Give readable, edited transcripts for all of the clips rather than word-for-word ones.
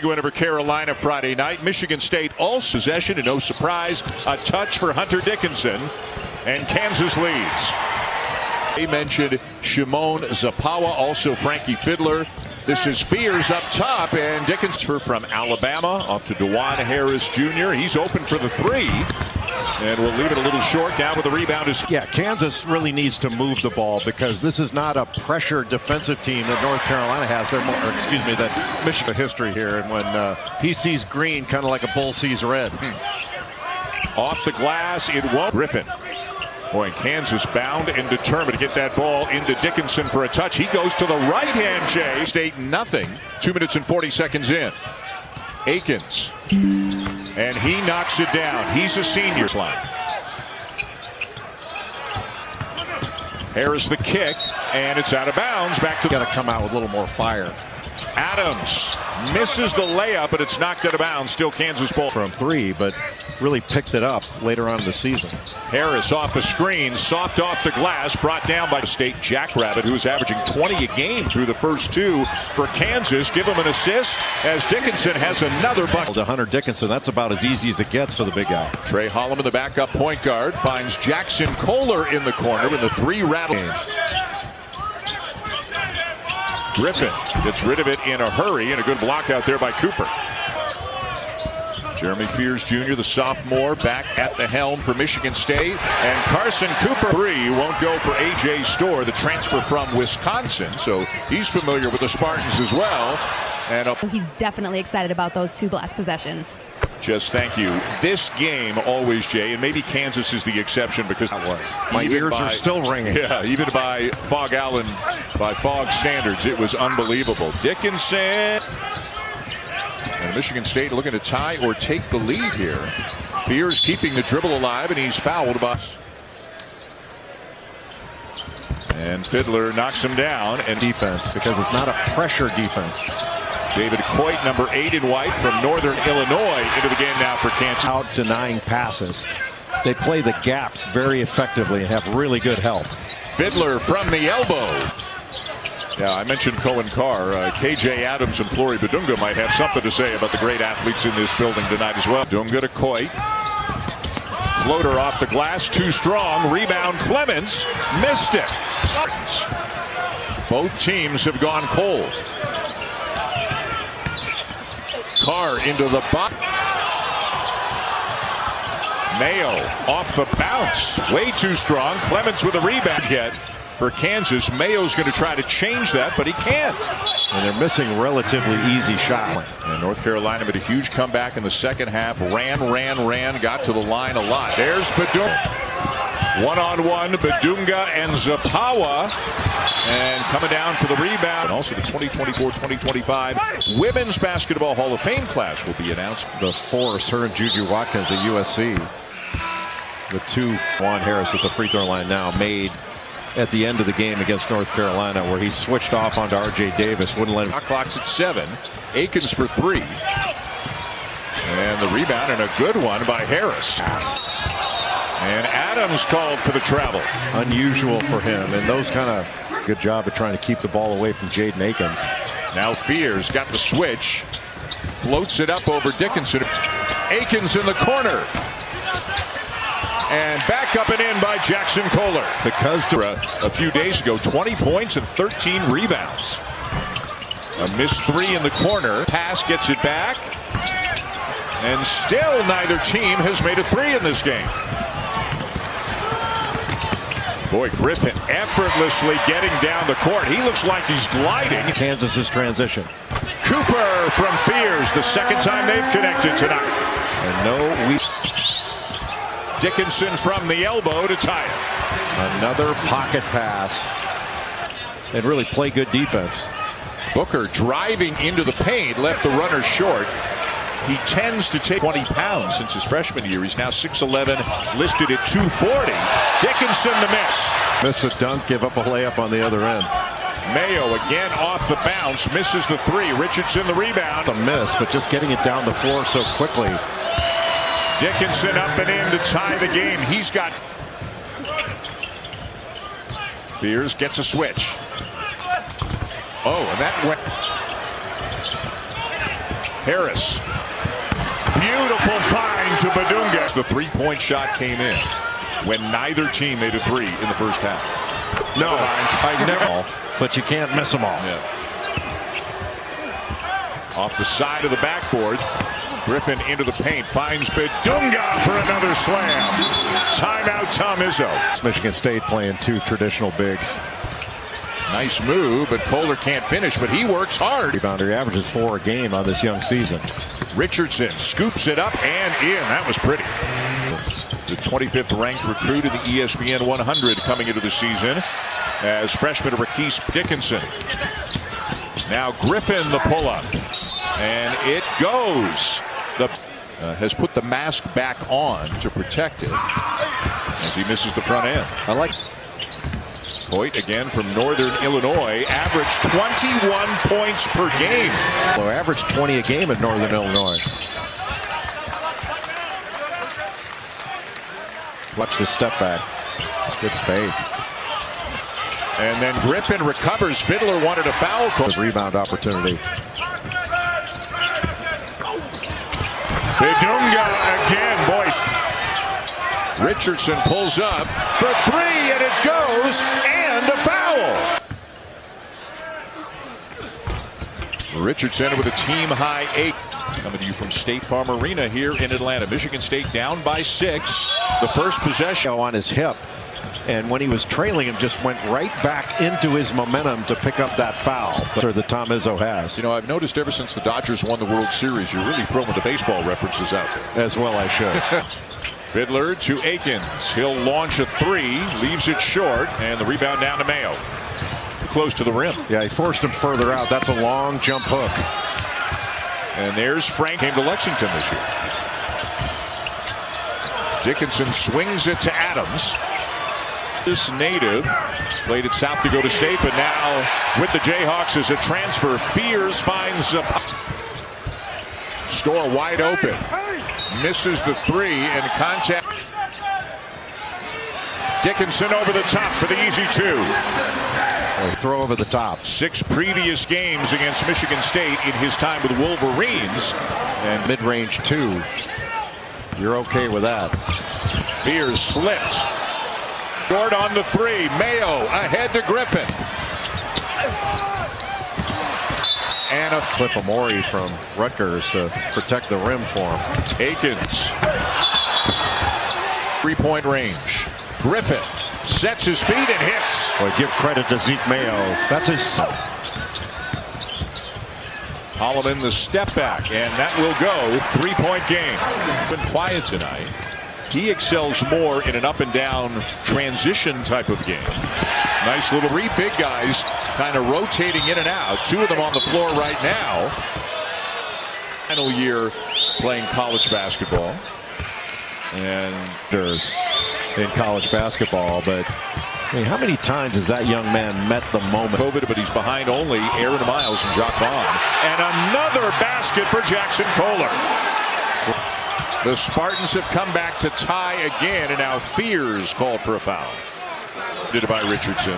Win over Carolina Friday night. Michigan State all possession and no surprise. A touch for Hunter Dickinson. And Kansas leads. They mentioned Shimon Zapawa, also Frankie Fiddler. This is Fears up top, and Dickinson from Alabama off to DeJuan Harris Jr. He's open for the three. And we'll leave it a little short. Down with the rebound is. Yeah, Kansas really needs to move the ball because this is not a pressure defensive team that North Carolina has. They're more, that Michigan history here. And when he sees green, kind of like a bull sees red. Off the glass, it won't. Griffin. Boy, Kansas bound and determined to get that ball into Dickinson for a touch. He goes to the right hand, Jay. State nothing. 2 minutes and 40 seconds in. Akins. And he knocks it down. He's a senior. Line. Harris the kick, and it's out of bounds. Back to. Got to come out with a little more fire. Adams misses the layup, but it's knocked out of bounds. Still Kansas ball from three, but really picked it up later on in the season. Harris off the screen, soft off the glass, brought down by State Jackrabbit, who is averaging 20 a game through the first two for Kansas. Give him an assist as Dickinson has another bucket. To Hunter Dickinson, that's about as easy as it gets for the big guy. Trey Holloman, the backup point guard, finds Jackson Kohler in the corner in the three rattle games. Griffin gets rid of it in a hurry, and a good block out there by Cooper. Jeremy Fears Jr., the sophomore, back at the helm for Michigan State. And Carson Cooper, three, won't go for A.J. Storr, the transfer from Wisconsin. So he's familiar with the Spartans as well. And he's definitely excited about those two last possessions. Just thank you. This game always, Jay, and maybe Kansas is the exception because that was. My ears are still ringing. Yeah, even by Fog Allen, by Fog standards, it was unbelievable. Dickinson. And Michigan State looking to tie or take the lead here. Fears keeping the dribble alive, and he's fouled by. And Fiddler knocks him down. And defense, because it's not a pressure defense. David Coit, number 8 in white from Northern Illinois, into the game now for Kansas. Out denying passes. They play the gaps very effectively and have really good help. Fiddler from the elbow. Yeah, I mentioned Cohen Carr. KJ Adams and Flory Badunga might have something to say about the great athletes in this building tonight as well. Badunga to Coit. Floater off the glass, too strong. Rebound, Clements. Missed it. Both teams have gone cold. Carr into the box. Mayo off the bounce. Way too strong. Clements with a rebound yet for Kansas. Mayo's going to try to change that, but he can't. And they're missing relatively easy shot. And North Carolina made a huge comeback in the second half. Ran. Got to the line a lot. There's Badunga. One-on-one, Badunga and Zapawa. And coming down for the rebound. And also the 2024-2025 Women's Basketball Hall of Fame class will be announced. The force, her and Juju Watkins at USC. The two, Juan Harris at the free throw line now, made at the end of the game against North Carolina, where he switched off onto R.J. Davis. Wouldn't let him. Clock's at 7. Akins for 3. And the rebound, and a good one by Harris. And Adams called for the travel. Unusual for him, and those kind of good job of trying to keep the ball away from Jaden Akins. Now Fears got the switch, floats it up over Dickinson. Akins in the corner, and back up and in by Jackson Kohler. Because a few days ago, 20 points and 13 rebounds. A missed three in the corner. Pass gets it back, and still neither team has made a three in this game. Boy, Griffin effortlessly getting down the court. He looks like he's gliding. Kansas's transition. Cooper from Fears, the second time they've connected tonight. And Dickinson from the elbow to tie it. Another pocket pass. And really play good defense. Booker driving into the paint, left the runner short. He tends to take 20 pounds since his freshman year. He's now 6'11", listed at 240. Dickinson the miss. Miss a dunk, give up a layup on the other end. Mayo again off the bounce, misses the three. Richardson the rebound. A miss, but just getting it down the floor so quickly. Dickinson up and in to tie the game. He's got. Fears gets a switch. Oh, and that went. Harris. Beautiful find to Badunga. The three-point shot came in when neither team made a three in the first half. No, I never. But you can't miss them all. Yeah. Off the side of the backboard. Griffin into the paint. Finds Badunga for another slam. Timeout, Tom Izzo. Michigan State playing two traditional bigs. Nice move, but Kohler can't finish, but he works hard. Rebounder averages 4 a game on this young season. Richardson scoops it up and in. That was pretty. The 25th ranked recruit in the ESPN 100 coming into the season as freshman Rakese Dickinson. Now Griffin the pull-up, and it goes. Has put the mask back on to protect it as he misses the front end. I like Hoyt again from Northern Illinois, averaged 21 points per game. Well, averaged 20 a game at Northern Illinois. Watch the step back. Good fade. And then Griffin recovers. Fiddler wanted a foul call. Rebound opportunity. Badunga again, boy. Richardson pulls up for three, and it goes, and a foul. Richardson with a team-high 8. Coming to you from State Farm Arena here in Atlanta. Michigan State down by 6. The first possession On his hip. And when he was trailing him, just went right back into his momentum to pick up that foul that Tom Izzo has. You know, I've noticed ever since the Dodgers won the World Series, you're really throwing the baseball references out there. As well I should. Fiddler to Akins. He'll launch a three, leaves it short, and the rebound down to Mayo. Close to the rim. Yeah, he forced him further out. That's a long jump hook. And there's Frank. Came to Lexington this year. Dickinson swings it to Adams. This native played at South Dakota State, but now with the Jayhawks as a transfer. Fears finds a Store wide open. Misses the three and contact. Dickinson over the top for the easy two. Throw over the top. 6 previous games against Michigan State in his time with the Wolverines. And mid-range 2. You're okay with that. Fears slipped. Short on the three. Mayo ahead to Griffin. And a Cliff Amori from Rutgers to protect the rim for him. Akins. 3-point range. Griffin sets his feet and hits. Boy, give credit to Zeke Mayo. That's his son. Holloman the step back, and that will go. 3-point game. Been quiet tonight. He excels more in an up and down transition type of game. Nice little read. Big guys kind of rotating in and out. 2 of them on the floor right now. Final year playing college basketball. And there's in college basketball, but I mean, how many times has that young man met the moment? COVID, but he's behind only Aaron Miles and Jacques Vaughn. And another basket for Jackson Kohler. The Spartans have come back to tie again, and now Fears called for a foul. Did it by Richardson.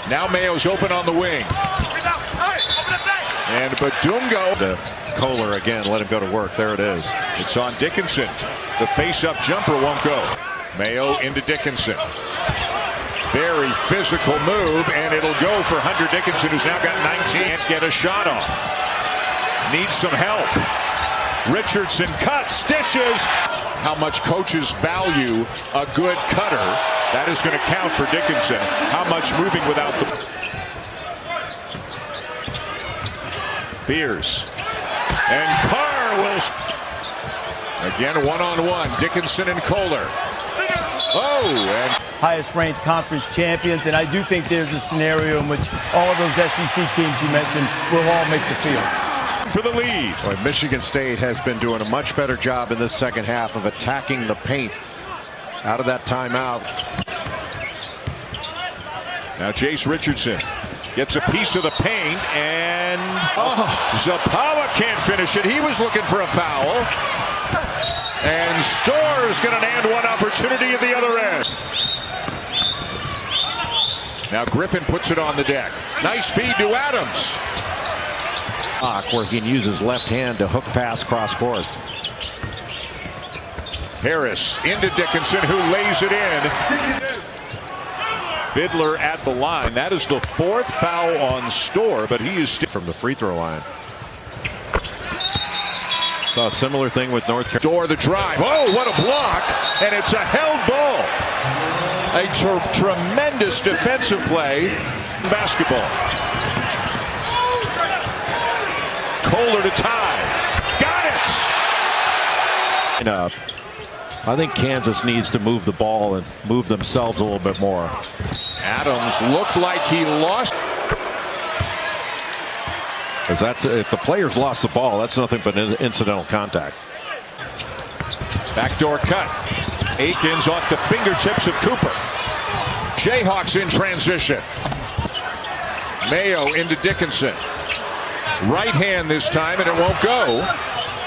Now Mayo's open on the wing. And Badunga. To Kohler again, let him go to work. There it is. It's on Dickinson. The face-up jumper won't go. Mayo into Dickinson. Very physical move, and it'll go for Hunter Dickinson, who's now got 19. Can't get a shot off. Needs some help. Richardson cuts, dishes. How much coaches value a good cutter. That is going to count for Dickinson. How much moving without the... Fears. And Carr will... Again, one-on-one. Dickinson and Kohler. Oh, and... highest ranked conference champions, and I do think there's a scenario in which all of those SEC teams you mentioned will all make the field. For the lead. Boy, Michigan State has been doing a much better job in this second half of attacking the paint out of that timeout. Now Jace Richardson gets a piece of the paint, and Zapawa can't finish it. He was looking for a foul. And Store's going to land one opportunity at the other end. Now Griffin puts it on the deck. Nice feed to Adams. Where he can use his left hand to hook pass cross court. Harris into Dickinson, who lays it in. Fiddler at the line. That is the 4th foul on Storr, but he is from the free throw line. Saw a similar thing with North Carolina. Storr the drive. Oh, what a block! And it's a held ball. A tremendous defensive play. Basketball. Kohler to tie. Got it! I think Kansas needs to move the ball and move themselves a little bit more. Adams looked like he lost. If the players lost the ball, that's nothing but incidental contact. Backdoor cut. Akins off the fingertips of Cooper. Jayhawks in transition. Mayo into Dickinson. Right hand this time, and it won't go.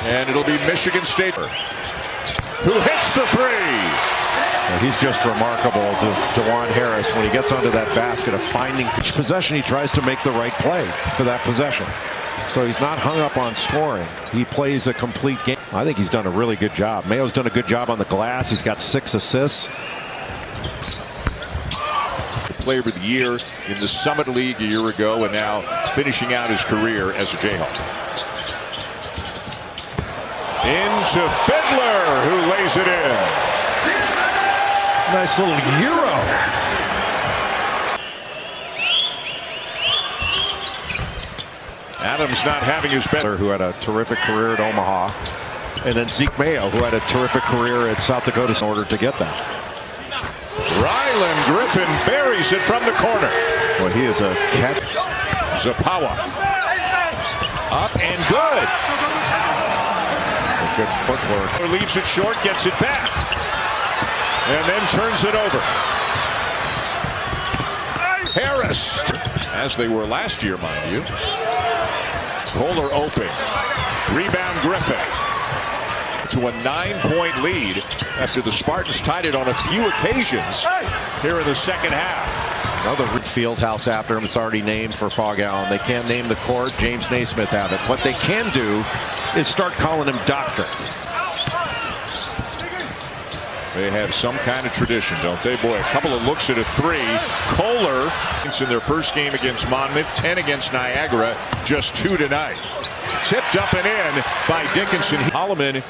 And it'll be Michigan State, who hits the three. Well, he's just remarkable to Juan Harris when he gets onto that basket of finding each possession. He tries to make the right play for that possession. So he's not hung up on scoring. He plays a complete game. I think he's done a really good job. Mayo's done a good job on the glass. He's got 6 assists. Player of the year in the Summit League a year ago, and now finishing out his career as a Jayhawk. Into Fiddler, who lays it in. Nice little euro. Adams not having his better. Who had a terrific career at Omaha. And then Zeke Mayo, who had a terrific career at South Dakota in order to get that. Ryland Griffin buries it from the corner. Well, he is a catch. Zapawa. Up and good. Good footwork. Leaves it short, gets it back. And then turns it over. Harris. As they were last year, mind you. Kohler open. Rebound Griffin. To a 9-point lead after the Spartans tied it on a few occasions here in the second half. Another field house after him. It's already named for Fog Allen. They can't name the court. James Naismith have it. What they can do is start calling him Doctor. They have some kind of tradition, don't they? Boy, a couple of looks at a three. Kohler, it's in their first game against Monmouth, 10 against Niagara, just 2 tonight. Tipped up and in by Dickinson. Holloman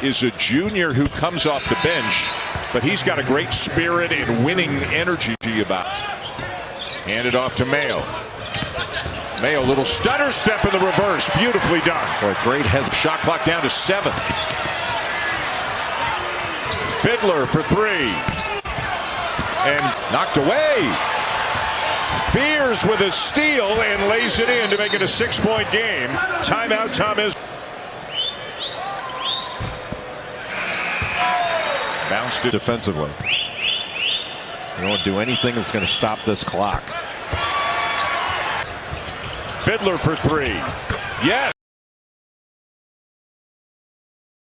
is a junior who comes off the bench, but he's got a great spirit and winning energy about. Handed off to Mayo. Mayo, little stutter step in the reverse. Beautifully done. Boy, great shot clock down to 7. Fiddler for 3. And knocked away. Fears with a steal and lays it in to make it a 6-point game. Timeout, Thomas. Bounced it defensively. You don't do anything that's going to stop this clock. Fiddler for 3. Yes.